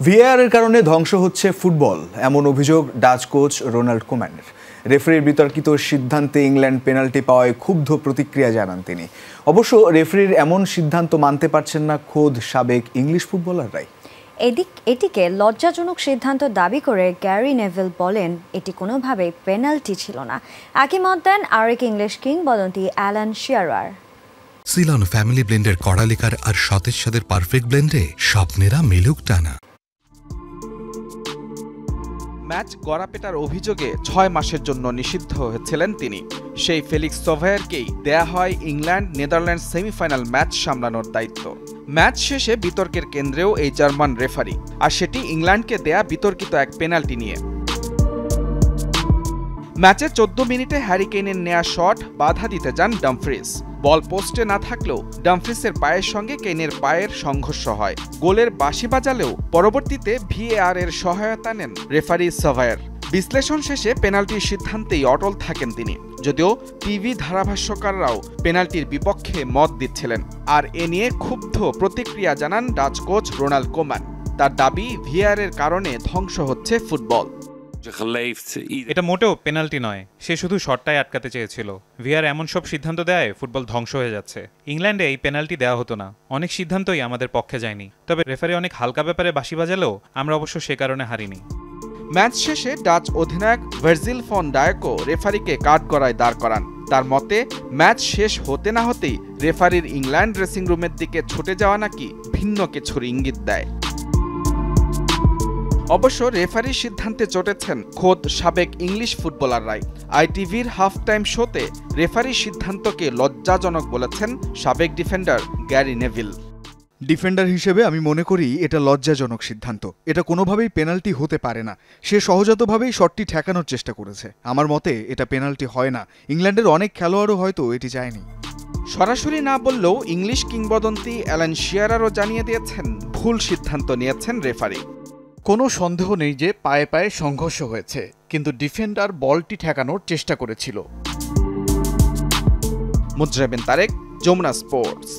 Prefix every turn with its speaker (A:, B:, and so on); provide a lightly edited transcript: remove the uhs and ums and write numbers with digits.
A: ভিএআরের কারণে ধ্বংস হচ্ছে ফুটবল, এমন অভিযোগ ডাচ কোচ রোনাল্ড কোম্যানের। রেফারির বিতর্কিত সিদ্ধান্তে ইংল্যান্ড পেনাল্টি পাওয়ায় ক্ষুব্ধ প্রতিক্রিয়া জানান তিনি। অবশ্য রেফারির এমন সিদ্ধান্ত মানতে পারছেন না খোদ সাবেক ইংলিশ ফুটবলাররাই।
B: এটিকে লজ্জাজনক সিদ্ধান্ত দাবি করে গ্যারি নেভিল বলেন, এটি কোনোভাবেই পেনাল্টি ছিল না। একই মত দেন আরেক ইংলিশ কিংবদন্তি অ্যালান শিয়ারার।
C: সিলন ফ্যামিলি ব্লেন্ডের কড়ালিকার আর সতেজ স্বাদের পারফেক্ট ব্লেন্ডে স্বপ্নেরা মেলুক টানা।
D: ম্যাচ গড়াপেটার অভিযোগে ৬ মাসের জন্য নিষিদ্ধ হয়েছিলেন তিনি। সেই ফেলিক্স সোভায়ারকেই দেয়া হয় ইংল্যান্ড নেদারল্যান্ডস সেমিফাইনাল ম্যাচ সামলানোর দায়িত্ব। ম্যাচ শেষে বিতর্কের কেন্দ্রেও এই জার্মান রেফারি, আর সেটি ইংল্যান্ডকে দেয়া বিতর্কিত এক পেনাল্টি নিয়ে। ম্যাচে ১৪ মিনিটে হ্যারি কেইনের নেয়া শট বাধা দিতে যান ডামফ্রিজ। বল পোস্টে না থাকলেও ডামফ্রিজের পায়ের সঙ্গে কেইনের পায়ের সংঘর্ষ হয়। গোলের বাঁশি বাজালেও পরবর্তীতে ভিএআর এর সহায়তা নেন রেফারি সোভায়ার। বিশ্লেষণ শেষে পেনাল্টির সিদ্ধান্তেই অটল থাকেন তিনি, যদিও টিভি ধারাভাষ্যকাররাও পেনাল্টির বিপক্ষে মত দিচ্ছিলেন। আর এ নিয়ে ক্ষুব্ধ প্রতিক্রিয়া জানান ডাচ কোচ রোনাল্ড কোম্যান। তার দাবি, ভিএআর এর কারণে ধ্বংস হচ্ছে ফুটবল।
E: এটা মোটেও পেনাল্টি নয়, সে শুধু শটটাই আটকাতে চেয়েছিল। ভিআর এমন সব সিদ্ধান্ত দেয় ফুটবল ধ্বংস হয়ে যাচ্ছে। ইংল্যান্ডে এই পেনাল্টি দেওয়া হতো না, অনেক সিদ্ধান্তই আমাদের পক্ষে যায়নি। তবে রেফারি অনেক হালকা ব্যাপারে বাঁশি বাজালেও আমরা অবশ্য সে কারণে হারিনি।
D: ম্যাচ শেষে ডাচ অধিনায়ক ভার্জিল ফন ডায়েকও রেফারিকে কাঠগড়ায় দাঁড় করান। তার মতে, ম্যাচ শেষ হতে না হতেই রেফারির ইংল্যান্ড ড্রেসিং রুমের দিকে ছুটে যাওয়া নাকি ভিন্ন কিছুর ইঙ্গিত দেয়। অবশ্য রেফারির সিদ্ধান্তে চটেছেন খোদ সাবেক ইংলিশ ফুটবলাররাই। আইটিভির হাফ টাইম শোতে রেফারির সিদ্ধান্তকে লজ্জাজনক বলেছেন সাবেক ডিফেন্ডার গ্যারি নেভিল।
A: ডিফেন্ডার হিসেবে আমি মনে করি এটা লজ্জাজনক সিদ্ধান্ত। এটা কোনোভাবেই পেনাল্টি হতে পারে না। সে সহজাতভাবেই শটটি ঠেকানোর চেষ্টা করেছে। আমার মতে এটা পেনাল্টি হয় না। ইংল্যান্ডের অনেক খেলোয়াড়ও হয়তো এটি চায়নি।
D: সরাসরি না বললেও ইংলিশ কিংবদন্তি অ্যালান শিয়ারারও জানিয়ে দিয়েছেন ভুল সিদ্ধান্ত নিয়েছেন রেফারি।
F: কোনো সন্দেহ নেই যে পায়ে পায়ে সংঘর্ষ হয়েছে, কিন্তু ডিফেন্ডার বলটি ঠেকানোর চেষ্টা করেছিল।
D: মুজরাবিন তারেক, যমুনা স্পোর্টস।